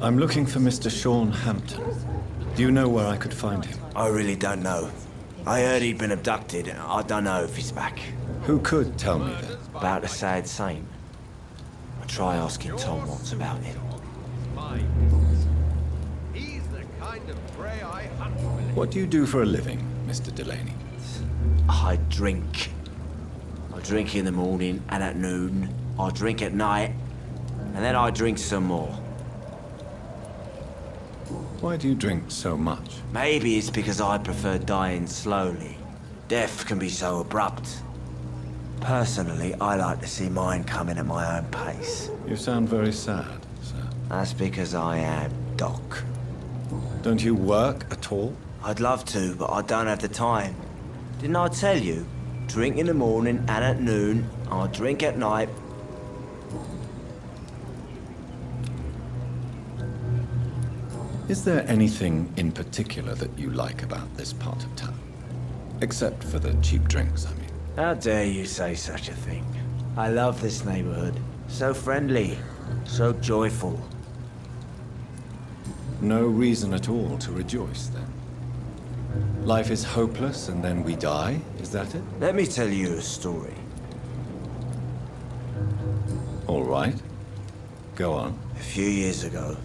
I'm looking for Mr. Sean Hampton. Do you know where I could find him? I really don't know. I heard he'd been abducted. I don't know if he's back. Who could tell me then? About a sad saint. I'll try asking Tom what's about it. He's the kind of prey I hunt. What do you do for a living, Mr. Delaney? I drink. I drink in the morning and at noon. I drink at night. And then I drink some more. Why do you drink so much? Maybe it's because I prefer dying slowly. Death can be so abrupt. Personally, I like to see mine coming at my own pace. You sound very sad, sir. That's because I am Doc. Don't you work at all? I'd love to, but I don't have the time. Didn't I tell you? Drink in the morning and at noon. I drink at night. Is there anything in particular that you like about this part of town? Except for the cheap drinks, I mean. How dare you say such a thing? I love this neighborhood. So friendly, so joyful. No reason at all to rejoice, then. Life is hopeless and then we die, is that it? Let me tell you a story. All right. Go on. A few years ago,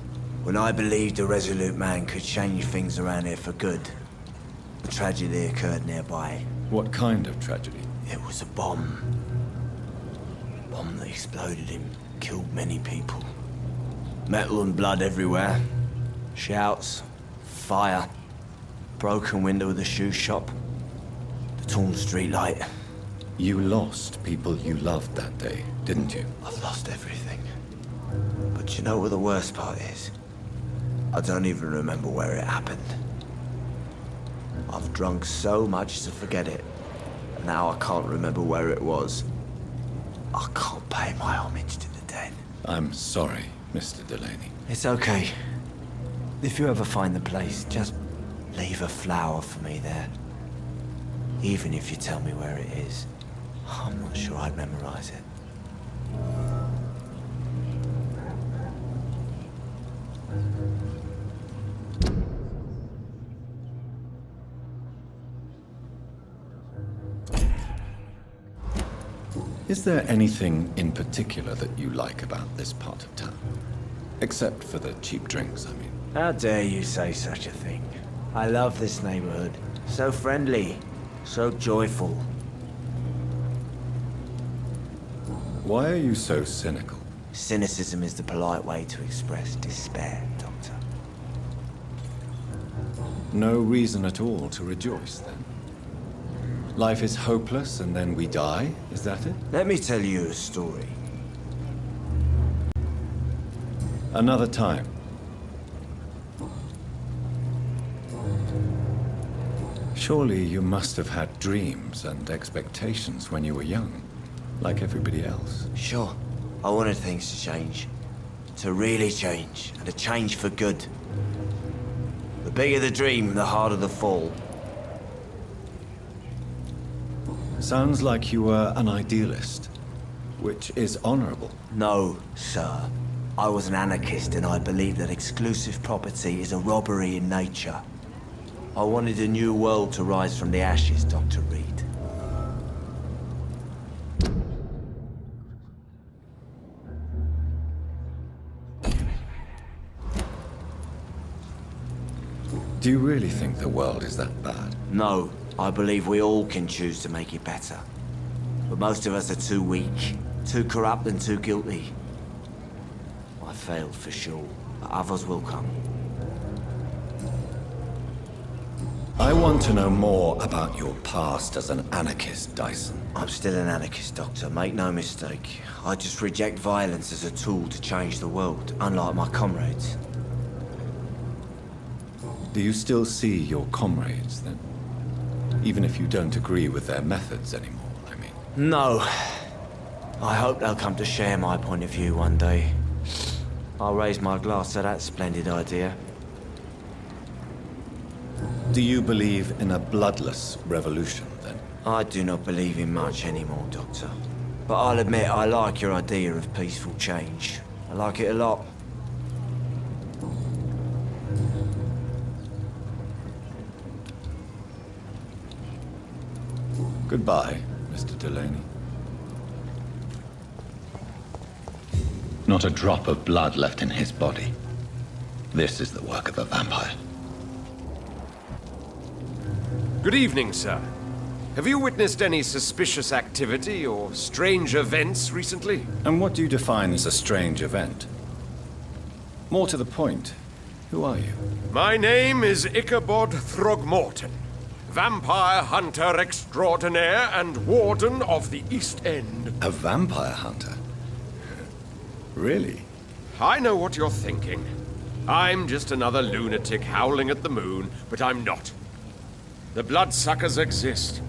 when I believed a resolute man could change things around here for good, a tragedy occurred nearby. What kind of tragedy? It was a bomb. A bomb that exploded and killed many people. Metal and blood everywhere. Shouts, fire, broken window of the shoe shop, the torn street light. You lost people you loved that day, didn't you? I've lost everything. But you know what the worst part is? I don't even remember where it happened. I've drunk so much to forget it. Now I can't remember where it was. I can't pay my homage to the dead. I'm sorry, Mr. Delaney. It's okay. If you ever find the place, just leave a flower for me there. Even if you tell me where it is, I'm not sure I'd memorize it. Is there anything in particular that you like about this part of town? Except for the cheap drinks, I mean. How dare you say such a thing? I love this neighborhood. So friendly, so joyful. Why are you so cynical? Cynicism is the polite way to express despair, Doctor. No reason at all to rejoice, then. Life is hopeless and then we die, is that it? Let me tell you a story. Another time. Surely you must have had dreams and expectations when you were young, like everybody else. Sure, I wanted things to change. To really change, and to change for good. The bigger the dream, the harder the fall. Sounds like you were an idealist, which is honorable. No, sir. I was an anarchist and I believed that exclusive property is a robbery in nature. I wanted a new world to rise from the ashes, Dr. Reed. Do you really think the world is that bad? No, I believe we all can choose to make it better. But most of us are too weak, too corrupt and too guilty. I failed for sure, but others will come. I want to know more about your past as an anarchist, Dyson. I'm still an anarchist, Doctor, make no mistake. I just reject violence as a tool to change the world, unlike my comrades. Do you still see your comrades, then? Even if you don't agree with their methods anymore, I mean. No. I hope they'll come to share my point of view one day. I'll raise my glass to that splendid idea. Do you believe in a bloodless revolution, then? I do not believe in much anymore, Doctor. But I'll admit I like your idea of peaceful change. I like it a lot. Goodbye, Mr. Delaney. Not a drop of blood left in his body. This is the work of a vampire. Good evening, sir. Have you witnessed any suspicious activity or strange events recently? And what do you define as a strange event? More to the point, who are you? My name is Ichabod Throgmorton, vampire hunter extraordinaire and warden of the East End. A vampire hunter? Really? I know what you're thinking. I'm just another lunatic howling at the moon, but I'm not. The bloodsuckers exist,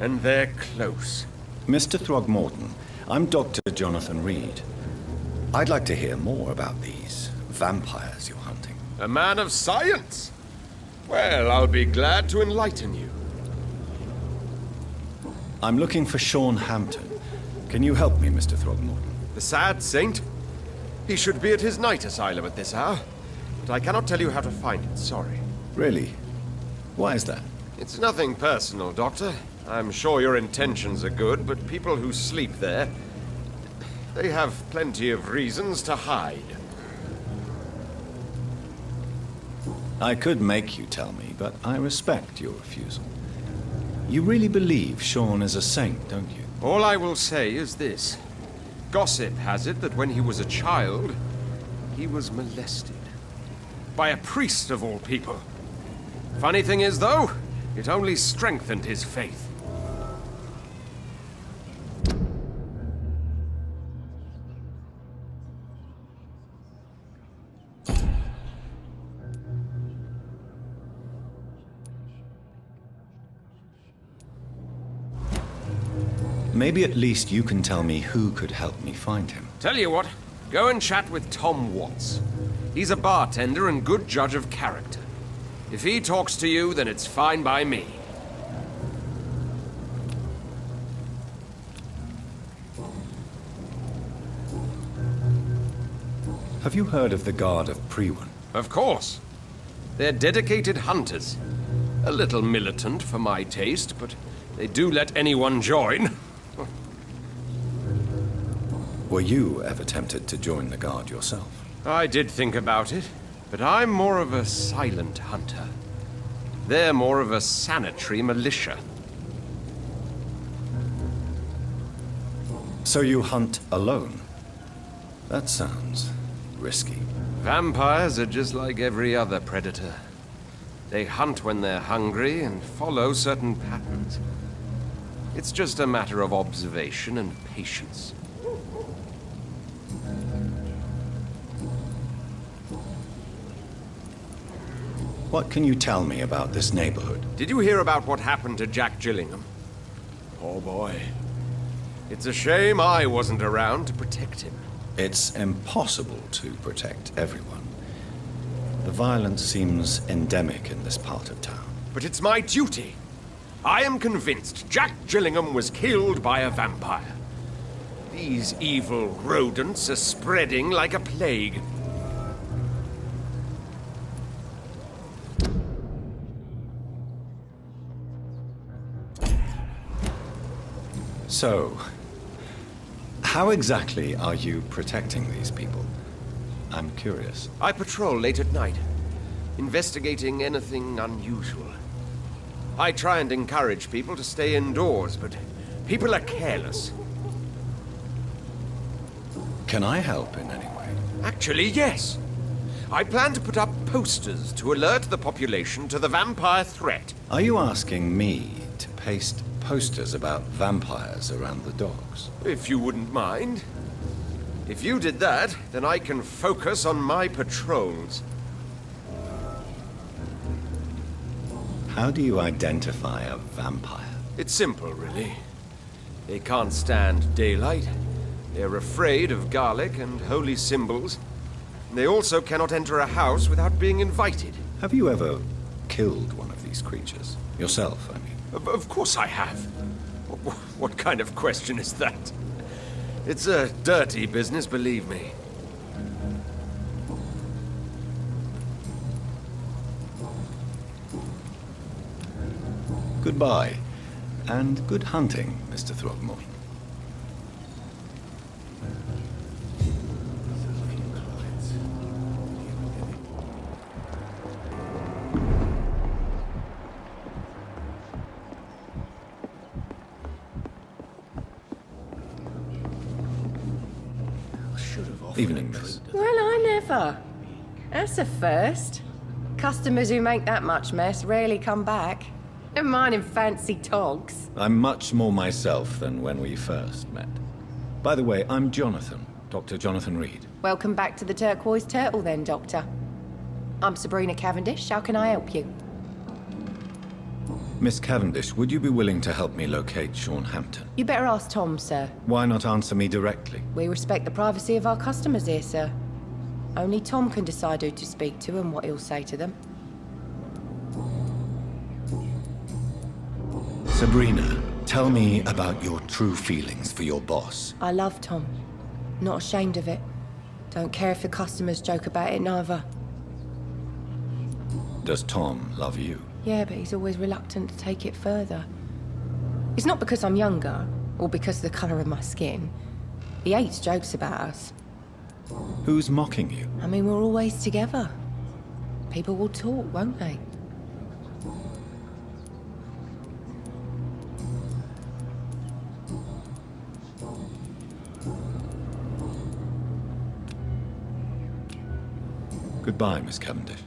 and they're close. Mr. Throgmorton, I'm Dr. Jonathan Reed. I'd like to hear more about these vampires you're hunting. A man of science? Well, I'll be glad to enlighten you. I'm looking for Sean Hampton. Can you help me, Mr. Throgmorton? The sad saint? He should be at his night asylum at this hour, but I cannot tell you how to find it, sorry. Really? Why is that? It's nothing personal, Doctor. I'm sure your intentions are good, but people who sleep there, they have plenty of reasons to hide. I could make you tell me, but I respect your refusal. You really believe Sean is a saint, don't you? All I will say is this. Gossip has it that when he was a child, he was molested. By a priest of all people. Funny thing is, though, it only strengthened his faith. Maybe at least you can tell me who could help me find him. Tell you what, go and chat with Tom Watts. He's a bartender and good judge of character. If he talks to you, then it's fine by me. Have you heard of the Guard of Prewan? Of course. They're dedicated hunters. A little militant for my taste, but they do let anyone join. Were you ever tempted to join the Guard yourself? I did think about it, but I'm more of a silent hunter. They're more of a sanitary militia. So you hunt alone? That sounds risky. Vampires are just like every other predator. They hunt when they're hungry and follow certain patterns. It's just a matter of observation and patience. What can you tell me about this neighborhood? Did you hear about what happened to Jack Gillingham? Oh boy. It's a shame I wasn't around to protect him. It's impossible to protect everyone. The violence seems endemic in this part of town. But it's my duty. I am convinced Jack Gillingham was killed by a vampire. These evil rodents are spreading like a plague. So, how exactly are you protecting these people? I'm curious. I patrol late at night, investigating anything unusual. I try and encourage people to stay indoors, but people are careless. Can I help in any way? Actually, yes. I plan to put up posters to alert the population to the vampire threat. Are you asking me to paste posters about vampires around the docks? If you wouldn't mind. If you did that, then I can focus on my patrols. How do you identify a vampire? It's simple, really. They can't stand daylight. They're afraid of garlic and holy symbols. They also cannot enter a house without being invited. Have you ever killed one of these creatures? Yourself, I mean. Of course I have. What kind of question is that? It's a dirty business, believe me. Goodbye. And good hunting, Mr. Throgmorton. Evening, miss. Well, I never. That's a first. Customers who make that much mess rarely come back. Never mind in fancy togs. I'm much more myself than when we first met. By the way, I'm Jonathan, Dr. Jonathan Reed. Welcome back to the Turquoise Turtle then, Doctor. I'm Sabrina Cavendish. How can I help you? Miss Cavendish, would you be willing to help me locate Sean Hampton? You better ask Tom, sir. Why not answer me directly? We respect the privacy of our customers here, sir. Only Tom can decide who to speak to and what he'll say to them. Sabrina, tell me about your true feelings for your boss. I love Tom. Not ashamed of it. Don't care if the customers joke about it, neither. Does Tom love you? Yeah, but he's always reluctant to take it further. It's not because I'm younger, or because of the colour of my skin. He hates jokes about us. Who's mocking you? I mean, we're always together. People will talk, won't they? Goodbye, Miss Cavendish.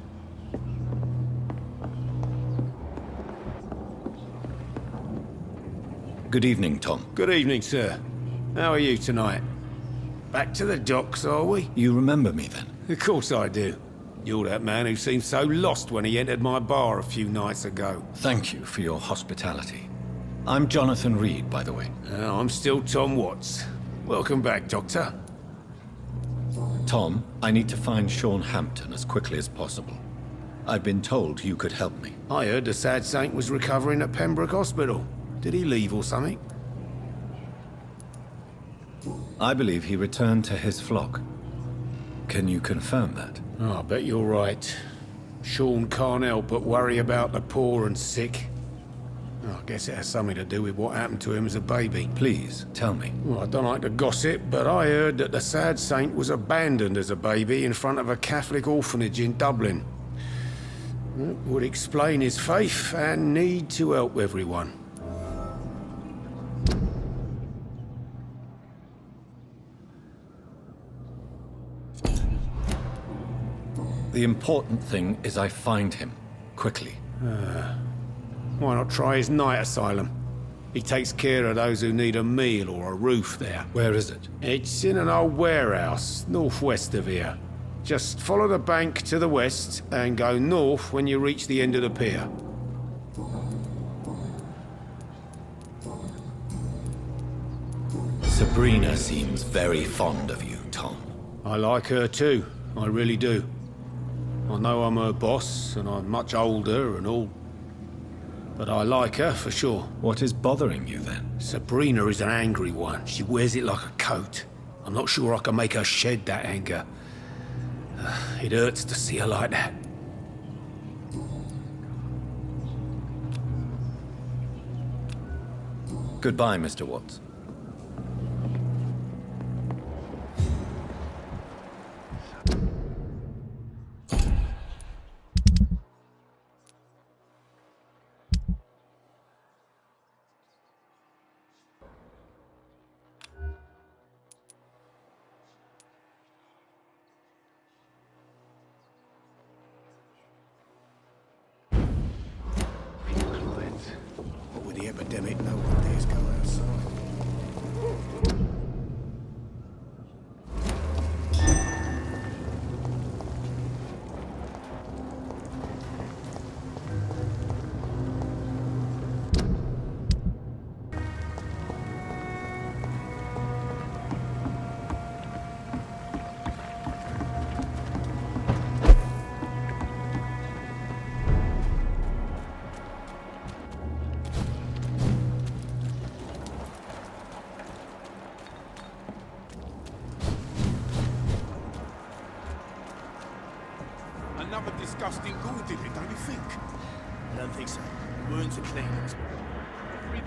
Good evening, Tom. Good evening, sir. How are you tonight? Back to the docks, are we? You remember me then? Of course I do. You're that man who seemed so lost when he entered my bar a few nights ago. Thank you for your hospitality. I'm Jonathan Reed, by the way. I'm still Tom Watts. Welcome back, Doctor. Tom, I need to find Sean Hampton as quickly as possible. I've been told you could help me. I heard the sad saint was recovering at Pembroke Hospital. Did he leave or something? I believe he returned to his flock. Can you confirm that? Oh, I bet you're right. Sean can't help but worry about the poor and sick. Oh, I guess it has something to do with what happened to him as a baby. Please, tell me. Well, I don't like to gossip, but I heard that the sad saint was abandoned as a baby in front of a Catholic orphanage in Dublin. It would explain his faith and need to help everyone. The important thing is I find him, quickly. Why not try his night asylum? He takes care of those who need a meal or a roof there. Where is it? It's in an old warehouse, northwest of here. Just follow the bank to the west and go north when you reach the end of the pier. Sabrina seems very fond of you, Tom. I like her too, I really do. I know I'm her boss, and I'm much older and all. But I like her, for sure. What is bothering you, then? Sabrina is an angry one. She wears it like a coat. I'm not sure I can make her shed that anger. It hurts to see her like that. Goodbye, Mr. Watts. What with the epidemic, no one dares go outside. Another disgusting ghoul did it, don't you think? I don't think so. The wounds are clean.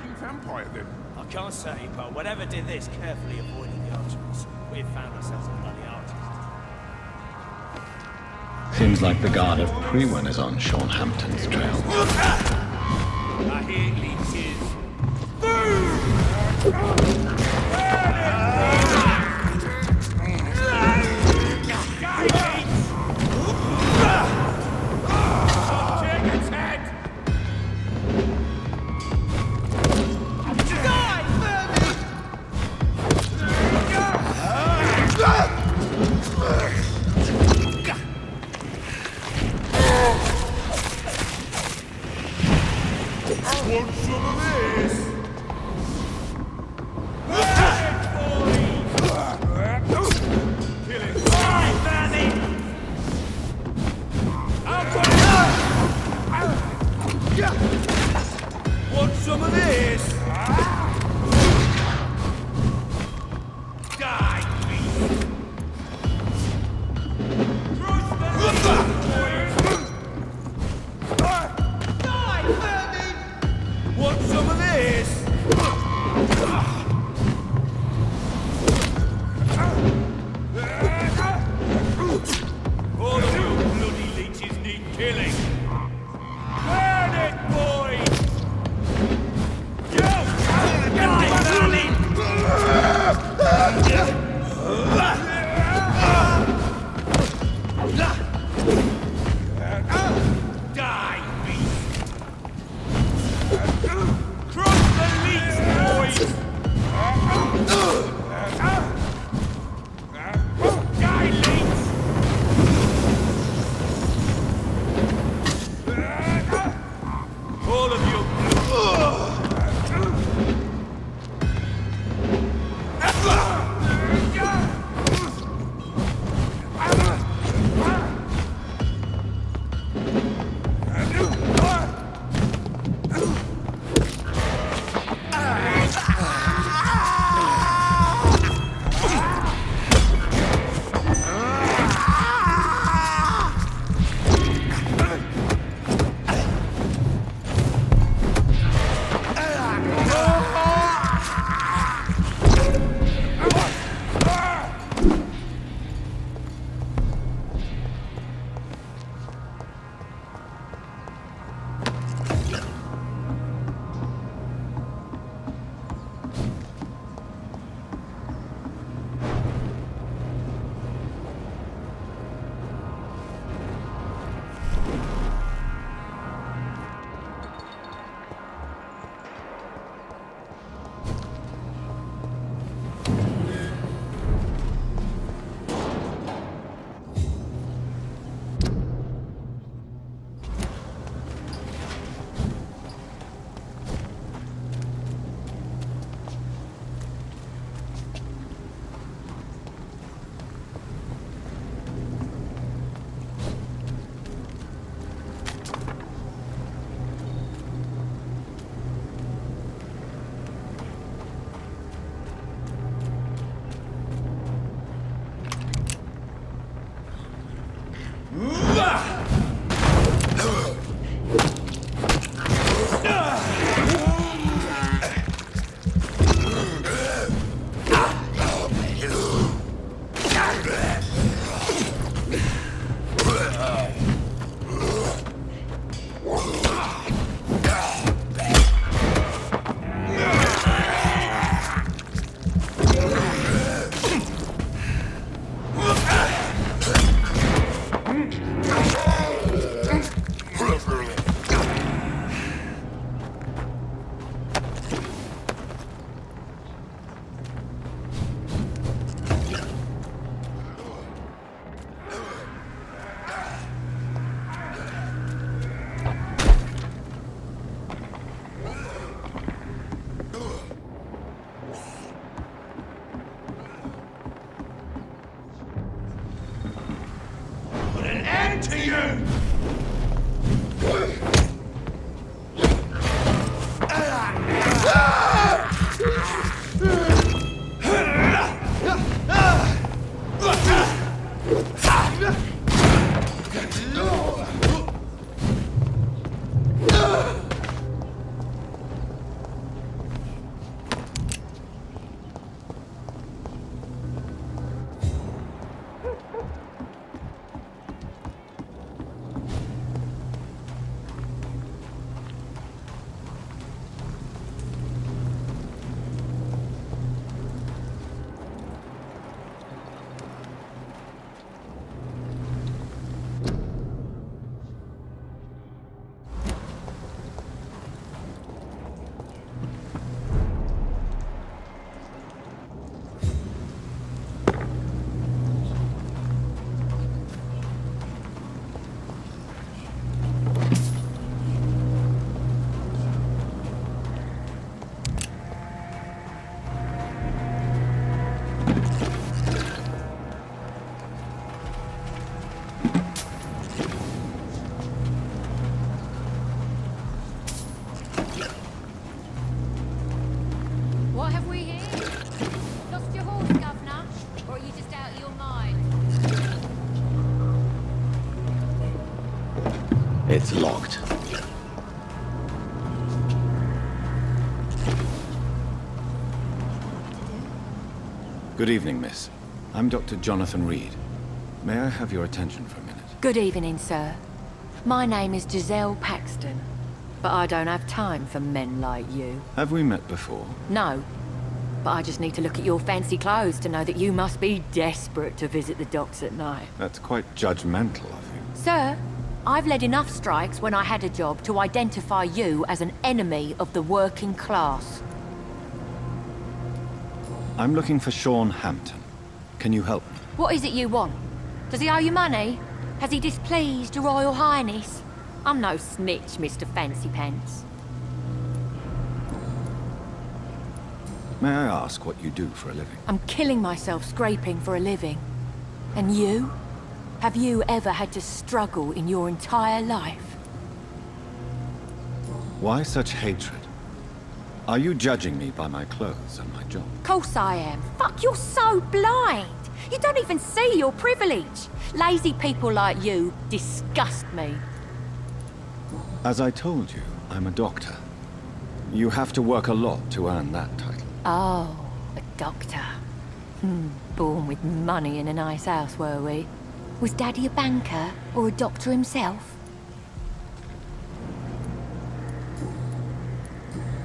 fucking vampire then? I can't say, but whatever did this carefully avoided the arteries. We've found ourselves a bloody artist. Seems like the guard of Prewen is on Sean Hampton's trail. I hear leeches. It's locked. Good evening, miss. I'm Dr. Jonathan Reed. May I have your attention for a minute? Good evening, sir. My name is Giselle Paxton, but I don't have time for men like you. Have we met before? No, but I just need to look at your fancy clothes to know that you must be desperate to visit the docks at night. That's quite judgmental of you. Sir, I've led enough strikes when I had a job to identify you as an enemy of the working class. I'm looking for Sean Hampton. Can you help me? What is it you want? Does he owe you money? Has he displeased your Royal Highness? I'm no snitch, Mr. Fancy Pants. May I ask what you do for a living? I'm killing myself scraping for a living. And you? Have you ever had to struggle in your entire life? Why such hatred? Are you judging me by my clothes and my job? Course I am. Fuck, you're so blind. You don't even see your privilege. Lazy people like you disgust me. As I told you, I'm a doctor. You have to work a lot to earn that title. Oh, a doctor. Born with money in a nice house, were we? Was Daddy a banker or a doctor himself?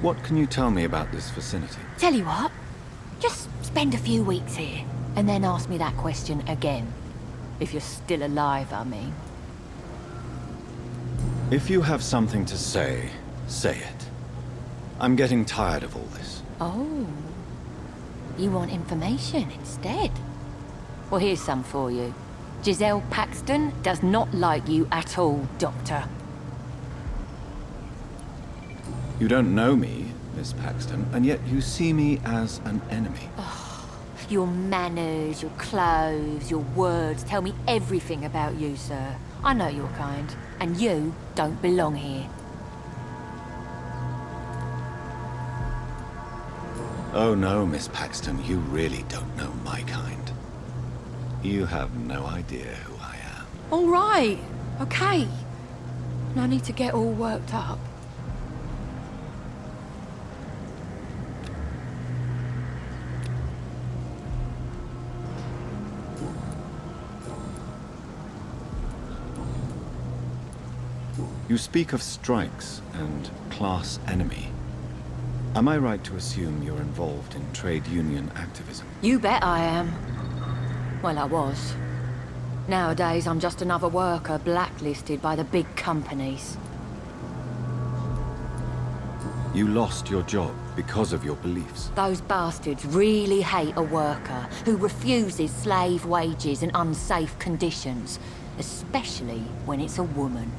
What can you tell me about this vicinity? Tell you what, just spend a few weeks here, and then ask me that question again. If you're still alive, I mean. If you have something to say, say it. I'm getting tired of all this. Oh. You want information instead? Well, here's some for you. Giselle Paxton does not like you at all, Doctor. You don't know me, Miss Paxton, and yet you see me as an enemy. Your manners, your clothes, your words tell me everything about you, sir. I know your kind, and you don't belong here. Oh no, Miss Paxton, you really don't know my kind. You have no idea who I am. All right, okay. No need to get all worked up. You speak of strikes and class enemy. Am I right to assume you're involved in trade union activism? You bet I am. Well, I was. Nowadays, I'm just another worker blacklisted by the big companies. You lost your job because of your beliefs. Those bastards really hate a worker who refuses slave wages and unsafe conditions, especially when it's a woman.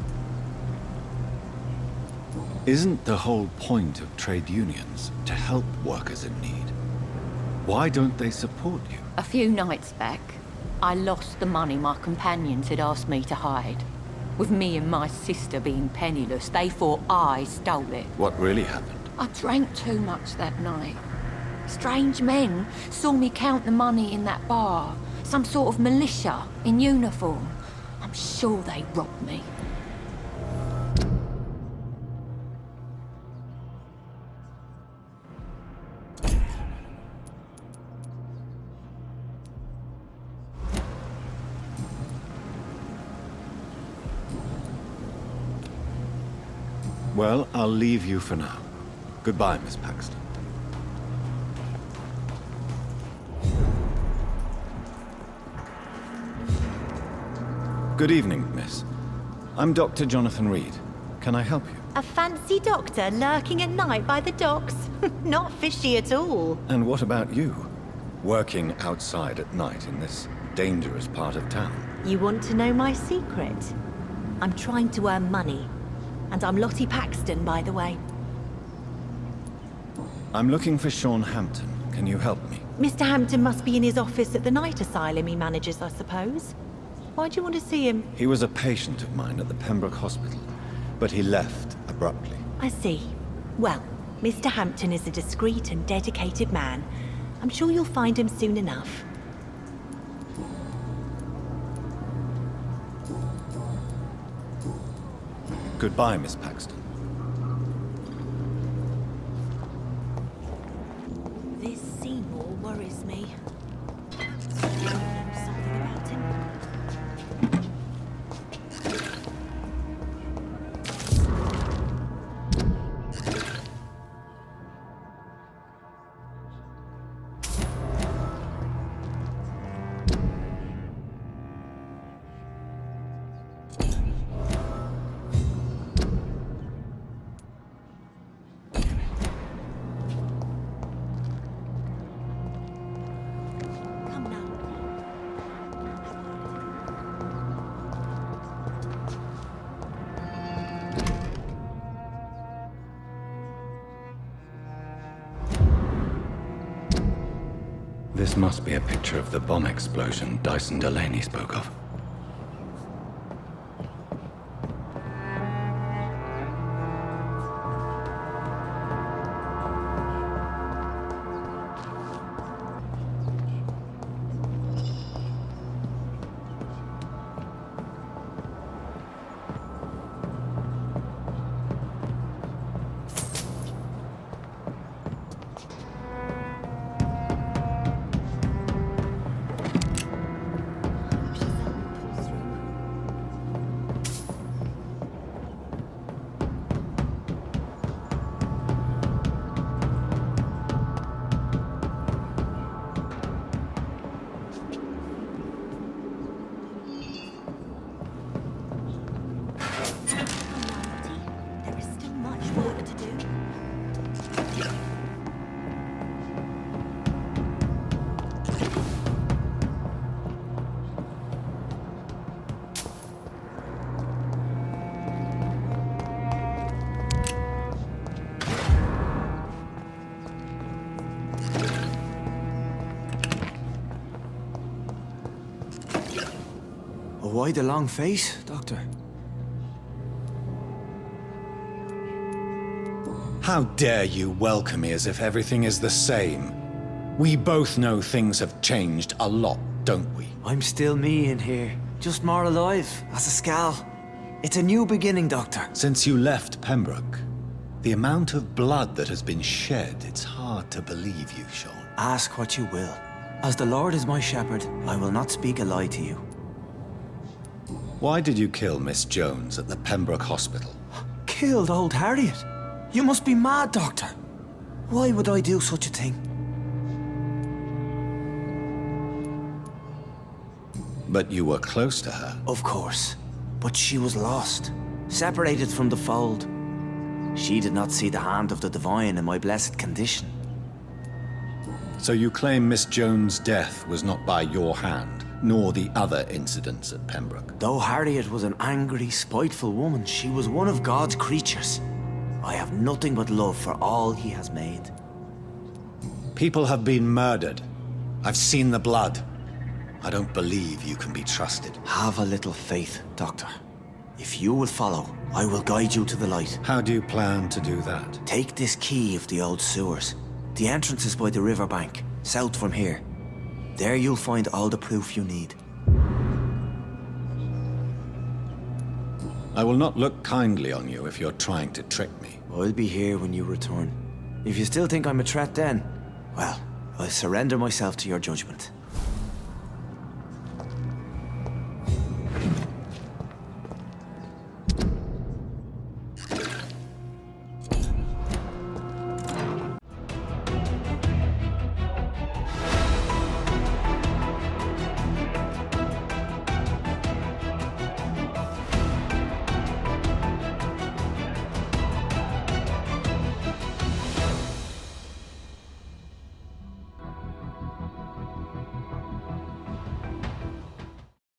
Isn't the whole point of trade unions to help workers in need? Why don't they support you? A few nights back, I lost the money my companions had asked me to hide. With me and my sister being penniless, they thought I stole it. What really happened? I drank too much that night. Strange men saw me count the money in that bar. Some sort of militia in uniform. I'm sure they robbed me. Well, I'll leave you for now. Goodbye, Miss Paxton. Good evening, miss. I'm Dr. Jonathan Reed. Can I help you? A fancy doctor lurking at night by the docks? Not fishy at all. And what about you? Working outside at night in this dangerous part of town? You want to know my secret? I'm trying to earn money. And I'm Lottie Paxton, by the way. I'm looking for Sean Hampton. Can you help me? Mr. Hampton must be in his office at the night asylum he manages, I suppose. Why do you want to see him? He was a patient of mine at the Pembroke Hospital, but he left abruptly. I see. Well, Mr. Hampton is a discreet and dedicated man. I'm sure you'll find him soon enough. Goodbye, Miss Paxton. This Seymour worries me. You know something about him? Come now. This must be a picture of the bomb explosion Dyson Delaney spoke of. There is still much work to do. Why the long face, Doctor? How dare you welcome me as if everything is the same? We both know things have changed a lot, don't we? I'm still me in here, just more alive, as a Skal. It's a new beginning, Doctor. Since you left Pembroke, the amount of blood that has been shed, it's hard to believe you, Sean. Ask what you will. As the Lord is my shepherd, I will not speak a lie to you. Why did you kill Miss Jones at the Pembroke Hospital? Killed old Harriet? You must be mad, Doctor. Why would I do such a thing? But you were close to her. Of course. But she was lost. Separated from the fold. She did not see the hand of the divine in my blessed condition. So you claim Miss Jones' death was not by your hand, nor the other incidents at Pembroke? Though Harriet was an angry, spiteful woman, she was one of God's creatures. I have nothing but love for all he has made. People have been murdered. I've seen the blood. I don't believe you can be trusted. Have a little faith, Doctor. If you will follow, I will guide you to the light. How do you plan to do that? Take this key of the old sewers. The entrance is by the riverbank, south from here. There you'll find all the proof you need. I will not look kindly on you if you're trying to trick me. I'll be here when you return. If you still think I'm a threat then, well, I'll surrender myself to your judgment.